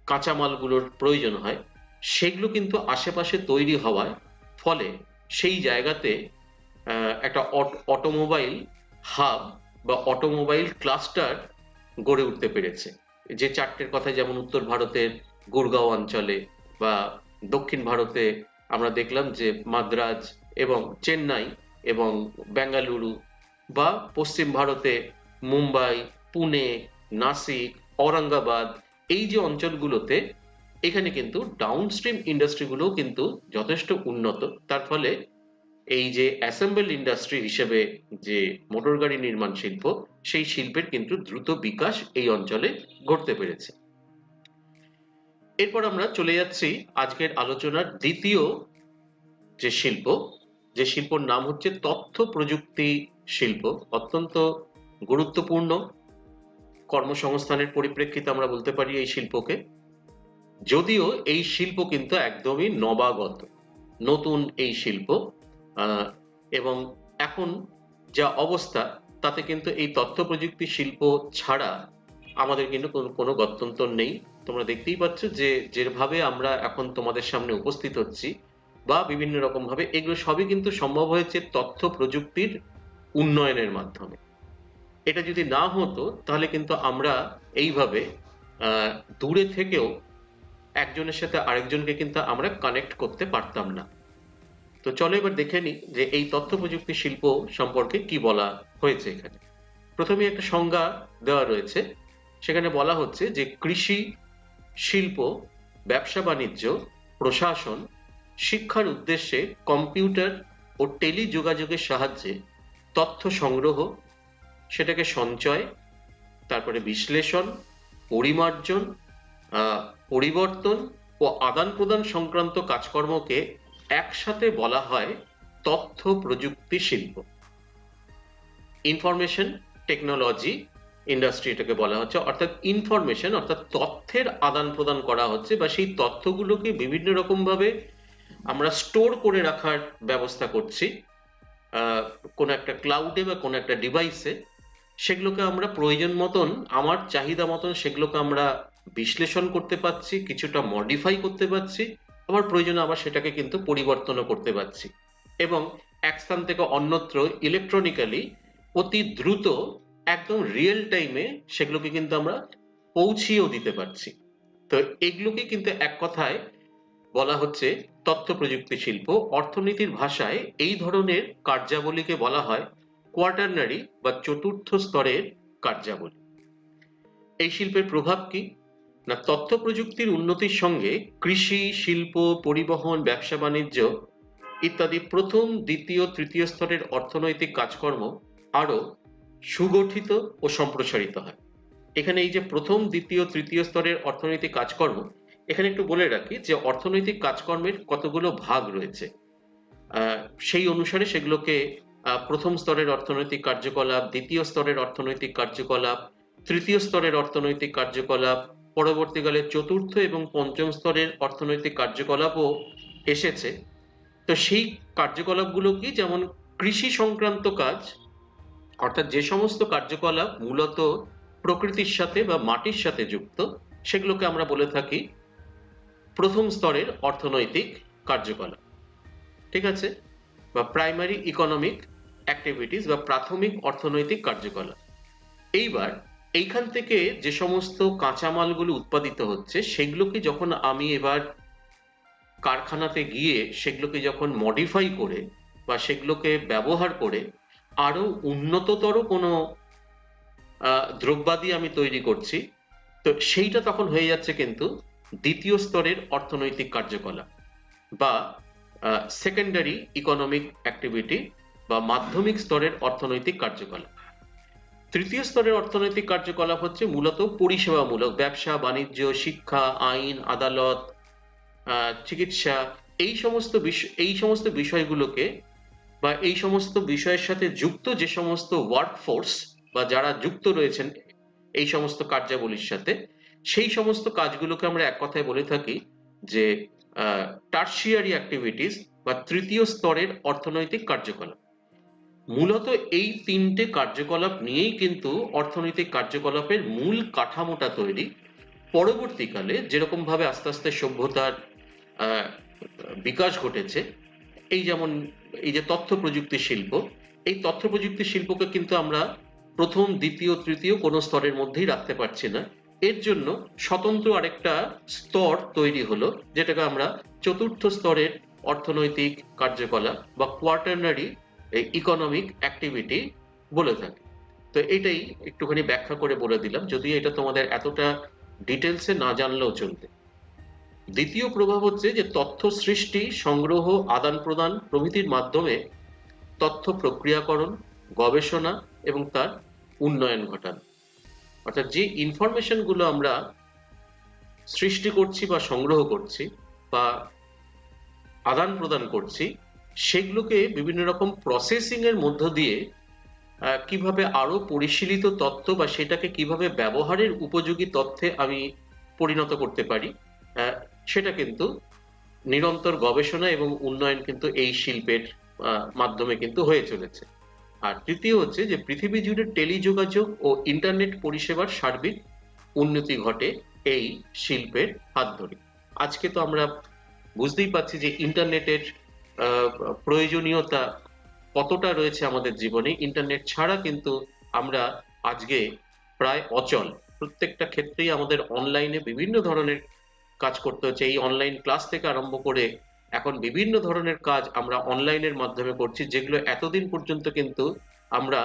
কাঁচামালগুলোর প্রয়োজন হয়, সেগুলো কিন্তু আশেপাশে তৈরি হওয়ায় ফলে সেই জায়গাতে একটা অটোমোবাইল হাব বা অটোমোবাইল ক্লাস্টার গড়ে উঠতে পেরেছে। যে 4টের কথা, যেমন উত্তর ভারতের গুরগাঁও অঞ্চলে, বা দক্ষিণ ভারতে আমরা দেখলাম যে মাদ্রাজ এবং চেন্নাই এবং বেঙ্গালুরু, বা পশ্চিম ভারতে মুম্বাই, পুনে, নাসিক, ঔরঙ্গাবাদ, এই যে অঞ্চলগুলোতে এখানে কিন্তু ডাউনস্ট্রিম ইন্ডাস্ট্রিগুলোও কিন্তু যথেষ্ট উন্নত। তার ফলে এই যে অ্যাসেম্বল ইন্ডাস্ট্রি হিসেবে যে মোটর গাড়ি নির্মাণ শিল্প, সেই শিল্পের কিন্তু দ্রুত বিকাশ এই অঞ্চলে ঘটতে পেরেছে। এরপর আমরা চলে যাচ্ছি আজকের আলোচনার দ্বিতীয় যে শিল্প, যে শিল্পর নাম হচ্ছে তথ্য প্রযুক্তি শিল্প। অত্যন্ত গুরুত্বপূর্ণ কর্মসংস্থানের পরিপ্রেক্ষিতে আমরা বলতে পারি এই শিল্পকে। যদিও এই শিল্প কিন্তু একদমই নবাগত, নতুন এই শিল্প, আহ, এবং এখন যা অবস্থা তাতে কিন্তু এই তথ্য প্রযুক্তি শিল্প ছাড়া আমাদের কিন্তু কোনো গত্যন্তর নেই। তোমরা দেখতেই পাচ্ছ যে যেভাবে আমরা এখন তোমাদের সামনে উপস্থিত হচ্ছি বা বিভিন্ন রকম ভাবে, এগুলো সবই কিন্তু সম্ভব হয়েছে তথ্য প্রযুক্তির উন্নয়নের মাধ্যমে। এটা যদি না হতো তাহলে কিন্তু আমরা এইভাবে আহ, দূরে থেকেও একজনের সাথে আরেকজনকে কিন্তু আমরা কানেক্ট করতে পারতাম না। তো চলো এবার দেখে নিই যে এই তথ্য প্রযুক্তি শিল্প সম্পর্কে কি বলা হয়েছে এখানে। প্রথমে একটা সংজ্ঞা দেওয়া রয়েছে। সেখানে বলা হচ্ছে যে কৃষি, শিল্প, ব্যবসা বাণিজ্য, প্রশাসন, শিক্ষার উদ্দেশ্যে কম্পিউটার ও টেলি যোগাযোগের সাহায্যে তথ্য সংগ্রহ, সেটাকে সঞ্চয়, তারপরে বিশ্লেষণ, পরিমার্জন, আহ, পরিবর্তন ও আদান প্রদান সংক্রান্ত কাজকর্মকে একসাথে বলা হয় তথ্য প্রযুক্তি শিল্প। ইনফরমেশন টেকনোলজি ইন্ডাস্ট্রি এটাকে বলা হচ্ছে, অর্থাৎ ইনফরমেশন অর্থাৎ তথ্যের আদান প্রদান করা হচ্ছে, বা সেই তথ্যগুলোকে বিভিন্ন রকম ভাবে আমরা স্টোর করে রাখার ব্যবস্থা করছি কোনো একটা ক্লাউডে বা কোনো একটা ডিভাইসে। সেগুলোকে আমরা প্রয়োজন মতন, আমার চাহিদা মতন সেগুলোকে আমরা বিশ্লেষণ করতে পারছি, কিছুটা মডিফাই করতে পারছি, আবার প্রয়োজনে আবার সেটাকে কিন্তু পরিবর্তনও করতে পারছি, এবং এক স্থান থেকে অন্যত্র ইলেকট্রনিক্যালি অতি দ্রুত একদম রিয়েল টাইমে সেগুলোকে কিন্তু আমরা পৌঁছিয়েও দিতে পারছি। তো এগুলোকে কিন্তু এক কথায় বলা হচ্ছে তথ্য প্রযুক্তি শিল্প। অর্থনীতির ভাষায় এই ধরনের কার্যাবলীকে বলা হয় কোয়াটারনারি বা চতুর্থ স্তরের কার্যাবলী। এই শিল্পের প্রভাব কি? না, তথ্য প্রযুক্তির উন্নতির সঙ্গে কৃষি, শিল্প, পরিবহন, ব্যবসা বাণিজ্য ইত্যাদি প্রথম, দ্বিতীয়, তৃতীয় স্তরের অর্থনৈতিক কাজকর্ম আরো সুগঠিত ও সম্প্রসারিত হয়। এখানে এই যে প্রথম, দ্বিতীয়, তৃতীয় স্তরের অর্থনৈতিক কাজকর্ম, এখানে একটু বলে রাখি যে অর্থনৈতিক কাজকর্মের কতগুলো ভাগ রয়েছে। সেই অনুসারে সেগুলোকে প্রথম স্তরের অর্থনৈতিক কার্যকলাপ, দ্বিতীয় স্তরের অর্থনৈতিক কার্যকলাপ, তৃতীয় স্তরের অর্থনৈতিক কার্যকলাপ, পরবর্তীকালে চতুর্থ এবং পঞ্চম স্তরের অর্থনৈতিক কার্যকলাপও এসেছে। তো সেই কার্যকলাপগুলো কি, যেমন কৃষি সংক্রান্ত কাজ, অর্থাৎ যে সমস্ত কার্যকলাপ মূলত প্রকৃতির সাথে বা মাটির সাথে যুক্ত, সেগুলোকে আমরা বলে থাকি প্রথম স্তরের অর্থনৈতিক কার্যকলাপ। ঠিক আছে? বা প্রাইমারি ইকোনমিক অ্যাক্টিভিটিস বা প্রাথমিক অর্থনৈতিক কার্যকলাপ। এইবার এইখান থেকে যে সমস্ত কাঁচামালগুলো উৎপাদিত হচ্ছে সেগুলোকে যখন আমি এবার কারখানাতে গিয়ে সেগুলোকে যখন মডিফাই করে বা সেগুলোকে ব্যবহার করে আরো উন্নততর কোনো দ্রব্যাদি আমি তৈরি করছি, তো সেইটা তখন হয়ে যাচ্ছে কিন্তু দ্বিতীয় স্তরের অর্থনৈতিক কার্যকলাপ বা সেকেন্ডারি ইকোনমিক অ্যাক্টিভিটি বা মাধ্যমিক স্তরের অর্থনৈতিক কার্যকলাপ। তৃতীয় স্তরের অর্থনৈতিক কার্যকলাপ হচ্ছে মূলত পরিষেবামূলক, ব্যবসা বাণিজ্য, শিক্ষা, আইন, আদালত, চিকিৎসা, এই সমস্ত বিষয়গুলোকে বা এই সমস্ত বিষয়ের সাথে যুক্ত যে সমস্ত ওয়ার্কফোর্স বা যারা যুক্ত রয়েছেন এই সমস্ত কার্যাবলীর সাথে, সেই সমস্ত কাজগুলোকে আমরা এক কথায় বলে থাকি যে টার্সিয়ারি অ্যাক্টিভিটিস বা তৃতীয় স্তরের অর্থনৈতিক কার্যকলাপ। মূলত এই তিনটে কার্যকলাপ নিয়েই কিন্তু অর্থনৈতিক কার্যকলাপের মূল কাঠামোটা তৈরি। পরবর্তীকালে যেরকম ভাবে আস্তে আস্তে সভ্যতার বিকাশ ঘটেছে, এই যেমন এই যে তথ্য প্রযুক্তি শিল্প, এই তথ্য প্রযুক্তি শিল্পকে কিন্তু আমরা প্রথম, দ্বিতীয়, তৃতীয় কোনো স্তরের মধ্যেই রাখতে পারছি না। এর জন্য স্বতন্ত্র আরেকটা স্তর তৈরি হলো, যেটাকে আমরা চতুর্থ স্তরের অর্থনৈতিক কার্যকলাপ বা কোয়াটারনারি ইকোনমিক অ্যাক্টিভিটি বলে থাকি। তো এটাই একটুখানি ব্যাখ্যা করে বলে দিলাম, যদিও এটা তোমাদের এতটা ডিটেলসে না জানলেও চলবে। দ্বিতীয় প্রভাব হচ্ছে যে তথ্য সৃষ্টি, সংগ্রহ, আদান প্রদান প্রভৃতির মাধ্যমে তথ্য প্রক্রিয়াকরণ, গবেষণা এবং তার উন্নয়ন ঘটানো। অর্থাৎ যে ইনফরমেশন গুলো আমরা সৃষ্টি করছি বা সংগ্রহ করছি বা আদান প্রদান করছি, সেগুলোকে বিভিন্ন রকম প্রসেসিং এর মধ্য দিয়ে কিভাবে আরো পরিশীলিত তথ্য বা সেটাকে কিভাবে ব্যবহারের উপযোগী তথ্যে আমি পরিণত করতে পারি, সেটা কিন্তু নিরন্তর গবেষণা এবং উন্নয়ন কিন্তু এই শিল্পের মাধ্যমে কিন্তু হয়ে চলেছে। আর তৃতীয় হচ্ছে যে পৃথিবী জুড়ে টেলিযোগাযোগ ও ইন্টারনেট পরিষেবার সার্বিক উন্নতি ঘটে এই শিল্পের হাত ধরে। আজকে তো আমরা বুঝতেই পারছি যে ইন্টারনেটের প্রয়োজনীয়তা কতটা রয়েছে আমাদের জীবনে। ইন্টারনেট ছাড়া কিন্তু আমরা আজকে প্রায় অচল। প্রত্যেকটা ক্ষেত্রেই আমাদের অনলাইনে বিভিন্ন ধরনের কাজ করতে হচ্ছে। এই অনলাইন ক্লাস থেকে আরম্ভ করে এখন বিভিন্ন ধরনের কাজ আমরা অনলাইনের মাধ্যমে করছি, যেগুলো এতদিন পর্যন্ত কিন্তু আমরা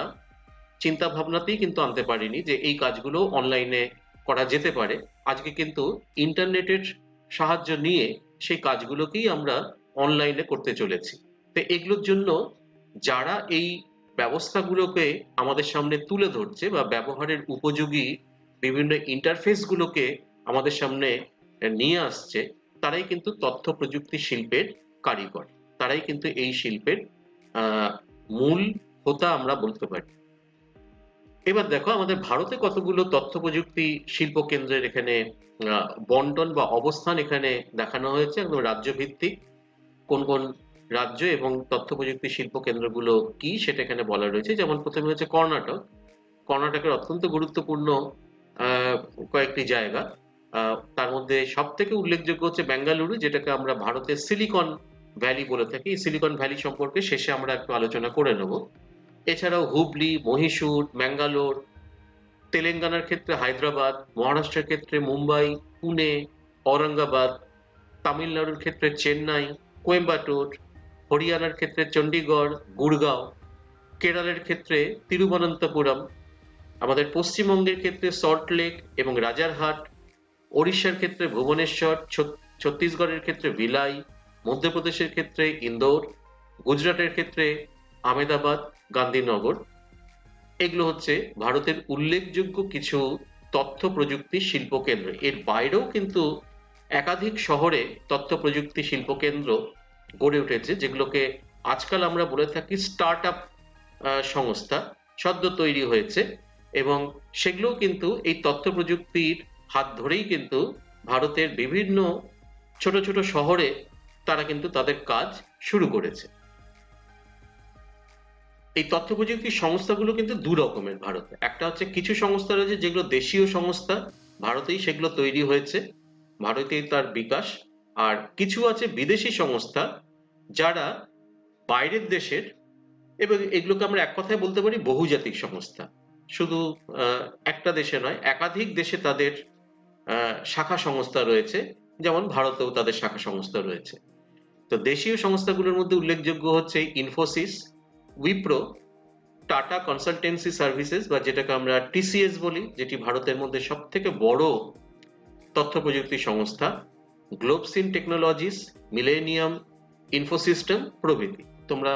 চিন্তা ভাবনাতেই কিন্তু আনতে পারিনি যে এই কাজগুলো অনলাইনে করা যেতে পারে। আজকে কিন্তু ইন্টারনেটের সাহায্য নিয়ে সেই কাজগুলোকেই আমরা অনলাইনে করতে চলেছি। তো এগুলোর জন্য যারা এই ব্যবস্থাগুলোকে আমাদের সামনে তুলে ধরছে বা ব্যবহারের উপযোগী বিভিন্ন ইন্টারফেস গুলোকে আমাদের সামনে নিয়ে আসছে, তারাই কিন্তু তথ্য প্রযুক্তি শিল্পের কারিগর। তারাই কিন্তু এই শিল্পের মূল হোতা আমরা বলতে পারি। এবার দেখো আমাদের ভারতে কতগুলো তথ্য প্রযুক্তি শিল্প কেন্দ্রের এখানে বন্টন বা অবস্থান এখানে দেখানো হয়েছে, একদম রাজ্য ভিত্তিক কোন কোন রাজ্য এবং তথ্য প্রযুক্তি শিল্প কেন্দ্রগুলো কি সেটা এখানে বলা রয়েছে। যেমন প্রথমে হচ্ছে কর্ণাটক। কর্ণাটকের অত্যন্ত গুরুত্বপূর্ণ কয়েকটি জায়গা, তার মধ্যে সব থেকে উল্লেখযোগ্য হচ্ছে বেঙ্গালুরু, যেটাকে আমরা ভারতের সিলিকন ভ্যালি বলে থাকি। সিলিকন ভ্যালি সম্পর্কে শেষে আমরা একটু আলোচনা করে নেব। এছাড়াও হুবলি, মহীশূর, ম্যাঙ্গালোর, তেলেঙ্গানার ক্ষেত্রে হায়দ্রাবাদ, মহারাষ্ট্রের ক্ষেত্রে মুম্বাই, পুনে, ঔরঙ্গাবাদ, তামিলনাড়ুর ক্ষেত্রে চেন্নাই, কোয়েম্বাটোর, হরিয়ানার ক্ষেত্রে চণ্ডীগড়, গুড়গাঁও, কেরলের ক্ষেত্রে তিরুবনন্তপুরম, আমাদের পশ্চিমবঙ্গের ক্ষেত্রে সল্টলেক এবং রাজারহাট, ওড়িশার ক্ষেত্রে ভুবনেশ্বর, ছত্তিশগড়ের ক্ষেত্রে ভিলাই, মধ্যপ্রদেশের ক্ষেত্রে ইন্দোর, গুজরাটের ক্ষেত্রে আহমেদাবাদ, গান্ধীনগর। এগুলো হচ্ছে ভারতের উল্লেখযোগ্য কিছু তথ্য প্রযুক্তি শিল্প কেন্দ্র। এর বাইরেও কিন্তু একাধিক শহরে তথ্য প্রযুক্তি শিল্প কেন্দ্র গড়ে উঠেছে, যেগুলোকে আজকাল আমরা বলে থাকি স্টার্ট আপ সংস্থা, সদ্য তৈরি হয়েছে। এবং সেগুলোও কিন্তু এই তথ্য প্রযুক্তির হাত ধরেই কিন্তু ভারতের বিভিন্ন ছোট ছোট শহরে তারা কিন্তু তাদের কাজ শুরু করেছে। এই তথ্য প্রযুক্তি সংস্থাগুলো কিন্তু দু রকমের ভারতে। একটা হচ্ছে কিছু সংস্থা রয়েছে যেগুলো দেশীয় সংস্থা, ভারতেই সেগুলো তৈরি হয়েছে, ভারতেই তার বিকাশ। আর কিছু আছে বিদেশি সংস্থা যারা বাইরের দেশের, এবং এগুলোকে আমরা এক কথায় বলতে পারি বহুজাতিক সংস্থা। শুধু একটা দেশে নয়, একাধিক দেশে তাদের শাখা সংস্থা রয়েছে, যেমন ভারতেও তাদের শাখা সংস্থা রয়েছে। তো দেশীয় সংস্থাগুলোর মধ্যে উল্লেখযোগ্য হচ্ছে Infosys, Wipro, tata consultancy services বা যেটাকে আমরা টিসিএস বলি, যেটি ভারতের মধ্যে সব থেকে বড় তথ্য প্রযুক্তি সংস্থা, গ্লোবসিন টেকনোলজিস, মিলেনিয়াম ইনফোসিস্টেম প্রভৃতি। তোমরা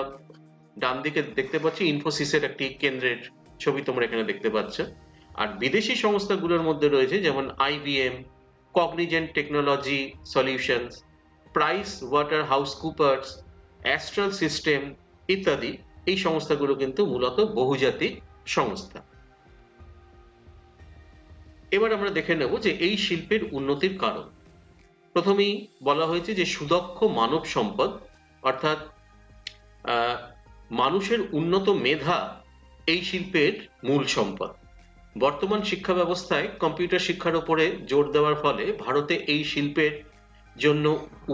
ডান দিকে দেখতে পাচ্ছ ইনফোসিসের একটি কেন্দ্রের ছবি তোমরা এখানে দেখতে পাচ্ছ। আর বিদেশি সংস্থাগুলোর মধ্যে রয়েছে যেমন IBM, Cognizant technology solutions, price water house Cooper's, Astral system ইত্যাদি। এই সংস্থাগুলো কিন্তু মূলত বহুজাতিক সংস্থা। এবার আমরা দেখে নেব যে এই শিল্পের উন্নতির কারণ। প্রথমেই বলা হয়েছে যে সুদক্ষ মানব সম্পদ, অর্থাৎ মানুষের উন্নত মেধা এই শিল্পের মূল সম্পদ। বর্তমান শিক্ষা ব্যবস্থায় কম্পিউটার শিক্ষার উপরে জোর দেওয়ার ফলে ভারতে এই শিল্পের জন্য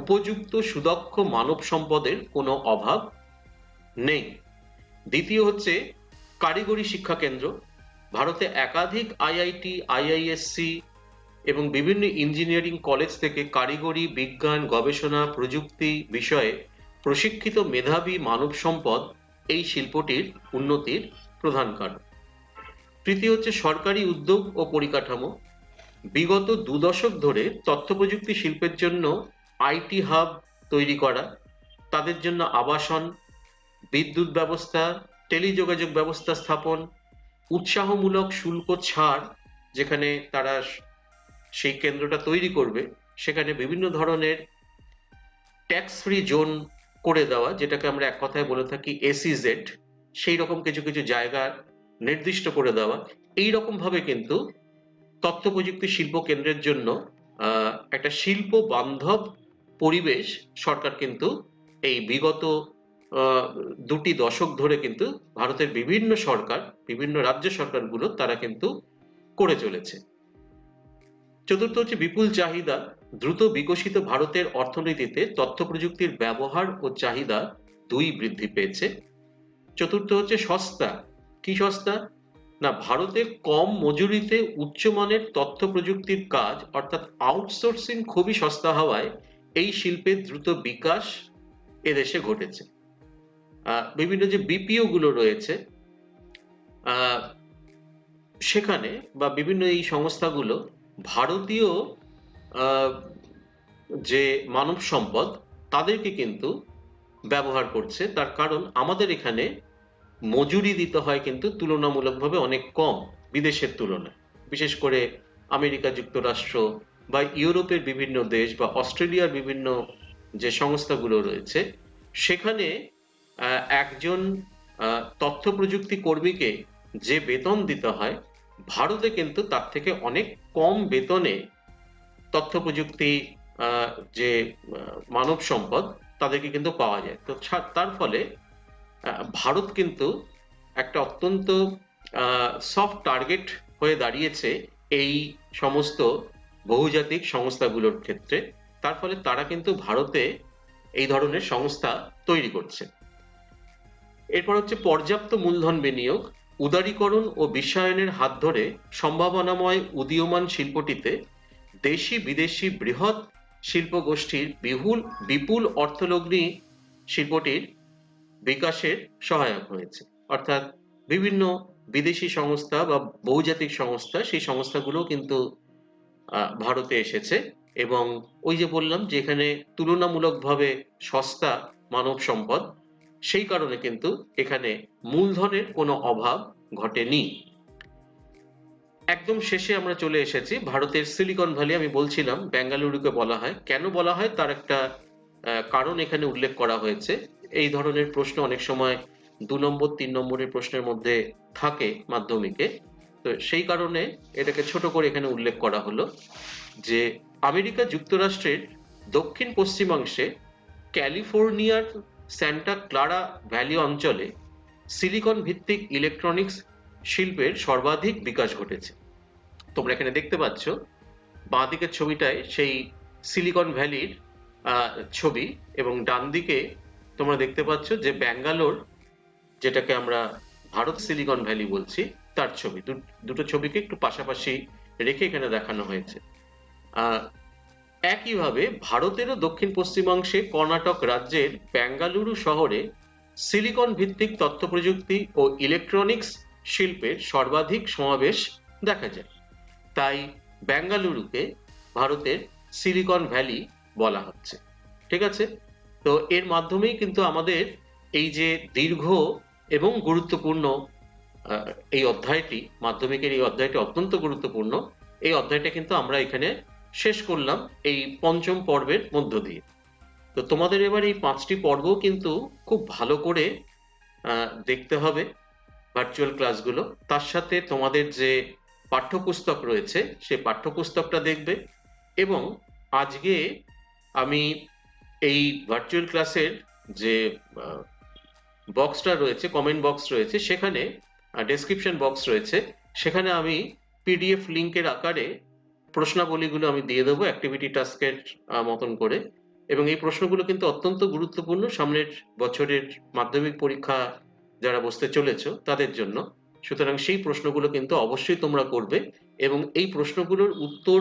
উপযুক্ত সুদক্ষ মানব সম্পদের কোনো অভাব নেই। দ্বিতীয় হচ্ছে কারিগরি শিক্ষা কেন্দ্র। ভারতে একাধিক আইআইটি, আইআইএসসি এবং বিভিন্ন ইঞ্জিনিয়ারিং কলেজ থেকে কারিগরি, বিজ্ঞান, গবেষণা, প্রযুক্তি বিষয়ে প্রশিক্ষিত মেধাবী মানব সম্পদ এই শিল্পটির উন্নতির প্রধান কারণ। তৃতীয় হচ্ছে সরকারি উদ্যোগ ও পরিকাঠামো। বিগত 2 দশক ধরে তথ্য প্রযুক্তি শিল্পের জন্য আইটি হাব তৈরি করা, তাদের জন্য আবাসন, বিদ্যুৎ ব্যবস্থা, টেলিযোগাযোগ ব্যবস্থা স্থাপন, উৎসাহমূলক শুল্ক ছাড়, যেখানে তারা সেই কেন্দ্রটা তৈরি করবে সেখানে বিভিন্ন ধরনের ট্যাক্স ফ্রি জোন করে দেওয়া, যেটাকে আমরা এক কথায় বলে থাকি এসইজেড, সেই রকম কিছু কিছু জায়গা নির্দিষ্ট করে দেওয়া। এই রকম ভাবে কিন্তু তথ্য প্রযুক্তি শিল্প কেন্দ্রের জন্য একটা শিল্প বান্ধব পরিবেশ সরকার কিন্তু এই বিগত 2টি দশক ধরে কিন্তু ভারতের বিভিন্ন সরকার, বিভিন্ন রাজ্য সরকারগুলো তারা কিন্তু করে চলেছে। চতুর্থ হচ্ছে বিপুল চাহিদা। দ্রুত বিকশিত ভারতের অর্থনীতিতে তথ্য প্রযুক্তির ব্যবহার ও চাহিদা দুই বৃদ্ধি পেয়েছে। চতুর্থ হচ্ছে সস্তা। কি সস্তা? না, ভারতে কম মজুরিতে উচ্চমানের তথ্য প্রযুক্তির কাজ অর্থাৎ আউটসোর্সিং খুবই সস্তা হওয়ায় এই শিল্পের দ্রুত বিকাশ এদেশে ঘটেছে। বিভিন্ন যে বিপিও গুলো রয়েছে সেখানে বা বিভিন্ন এই সংস্থাগুলো ভারতীয় যে মানব সম্পদ তাদেরকে কিন্তু ব্যবহার করছে। তার কারণ আমাদের এখানে মজুরি দিতে হয় কিন্তু তুলনামূলকভাবে অনেক কম বিদেশের তুলনায়। বিশেষ করে আমেরিকা যুক্তরাষ্ট্র বা ইউরোপের বিভিন্ন দেশ বা অস্ট্রেলিয়ার বিভিন্ন যে সংস্থাগুলো রয়েছে সেখানে একজন তথ্য প্রযুক্তি কর্মীকে যে বেতন দিতে হয়, ভারতে কিন্তু তার থেকে অনেক কম বেতনে তথ্য প্রযুক্তি যে মানব সম্পদ তাদেরকে কিন্তু পাওয়া যায়। তো তার ফলে ভারত কিন্তু একটা অত্যন্ত সফট টার্গেট হয়ে দাঁড়িয়েছে এই সমস্ত বহুজাতিক সংস্থাগুলোর ক্ষেত্রে। তার ফলে তারা কিন্তু ভারতে এই ধরনের সংস্থা তৈরি করছে। এরপর হচ্ছে পর্যাপ্ত মূলধন বিনিয়োগ। উদারীকরণ ও বিশ্বায়নের হাত ধরে সম্ভাবনাময় উদীয়মান শিল্পটিতে দেশি বিদেশি বৃহৎ শিল্প গোষ্ঠীর বিপুল অর্থলগ্নি শিল্পটির বিকাশের সহায়ক হয়েছে। অর্থাৎ বিভিন্ন বিদেশি সংস্থা বা বহুজাতিক সংস্থা, সেই সংস্থাগুলো কিন্তু ভারতে এসেছে, এবং ওই যে বললাম যে এখানে তুলনামূলকভাবে সস্তা মানব সম্পদ, সেই কারণে কিন্তু এখানে মূলধনের কোনো অভাব ঘটেনি। একদম শেষে আমরা চলে এসেছি ভারতের সিলিকন ভ্যালি। আমি বলছিলাম বেঙ্গালুরুকে বলা হয়, কেন বলা হয় তার একটা কারণ এখানে উল্লেখ করা হয়েছে। এই ধরনের প্রশ্ন অনেক সময় 2 নম্বর 3 নম্বরের প্রশ্নের মধ্যে থাকে মাধ্যমিকে, তো সেই কারণে এটাকে ছোট করে এখানে উল্লেখ করা হলো যে আমেরিকা যুক্তরাষ্ট্রের দক্ষিণ পশ্চিমাংশে ক্যালিফোর্নিয়ার স্যান্টা ক্লারা ভ্যালি অঞ্চলে সিলিকন ভিত্তিক ইলেকট্রনিক্স শিল্পের সর্বাধিক বিকাশ ঘটেছে। তোমরা এখানে দেখতে পাচ্ছ বাঁদিকের ছবিটায় সেই সিলিকন ভ্যালির ছবি, এবং ডান দিকে তোমরা দেখতে পাচ্ছ যে ব্যাঙ্গালোর, যেটাকে আমরা ভারত সিলিকন ভ্যালি বলছি, তার ছবি। দুটো ছবিকে একটু পাশাপাশি রেখে এখানে দেখানো হয়েছে। একইভাবে ভারতেরও দক্ষিণ পশ্চিমাংশে কর্ণাটক রাজ্যের বেঙ্গালুরু শহরে সিলিকন ভিত্তিক তথ্য প্রযুক্তি ও ইলেকট্রনিক্স শিল্পের সর্বাধিক সমাবেশ দেখা যায়। তাই বেঙ্গালুরুকে ভারতের সিলিকন ভ্যালি বলা হচ্ছে। ঠিক আছে, তো এর মাধ্যমেই কিন্তু আমাদের এই যে দীর্ঘ এবং গুরুত্বপূর্ণ এই অধ্যায়টি, মাধ্যমিকের এই অধ্যায়টি অত্যন্ত গুরুত্বপূর্ণ, এই অধ্যায়টা কিন্তু আমরা এখানে শেষ করলাম এই পঞ্চম পর্বের মধ্য দিয়ে। তো তোমাদের এবার এই 5টি পর্ব কিন্তু খুব ভালো করে দেখতে হবে, ভার্চুয়াল ক্লাসগুলো। তার সাথে তোমাদের যে পাঠ্যপুস্তক রয়েছে সেই পাঠ্যপুস্তকটা দেখবে, এবং আজকে আমি এই ভার্চুয়াল ক্লাসের যে বক্সটা রয়েছে, কমেন্ট বক্স রয়েছে, সেখানে ডেসক্রিপশন বক্স রয়েছে, সেখানে আমি পিডিএফ লিঙ্কের আকারে প্রশ্নাবলীগুলো আমি দিয়ে দেবো অ্যাক্টিভিটি টাস্কের মতন করে। এবং এই প্রশ্নগুলো কিন্তু অত্যন্ত গুরুত্বপূর্ণ সামনের বছরের মাধ্যমিক পরীক্ষা যারা বসতে চলেছ তাদের জন্য। সুতরাং সেই প্রশ্নগুলো কিন্তু অবশ্যই তোমরা করবে, এবং এই প্রশ্নগুলোর উত্তর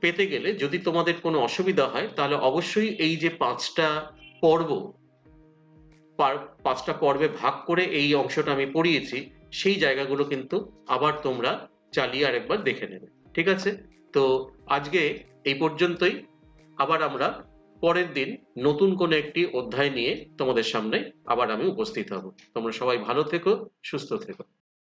পেতে গেলে যদি তোমাদের কোনো অসুবিধা হয় তাহলে অবশ্যই এই যে 5টা পর্বে ভাগ করে এই অংশটা আমি পড়িয়েছি, সেই জায়গাগুলো কিন্তু আবার তোমরা চালিয়ে আরেকবার দেখে নেবে। ঠিক আছে, তো আজকে এই পর্যন্তই। আবার আমরা পরের দিন নতুন কোনো একটি অধ্যায় নিয়ে তোমাদের সামনে আবার আমি উপস্থিত হব। তোমরা সবাই ভালো থেকো, সুস্থ থেকো।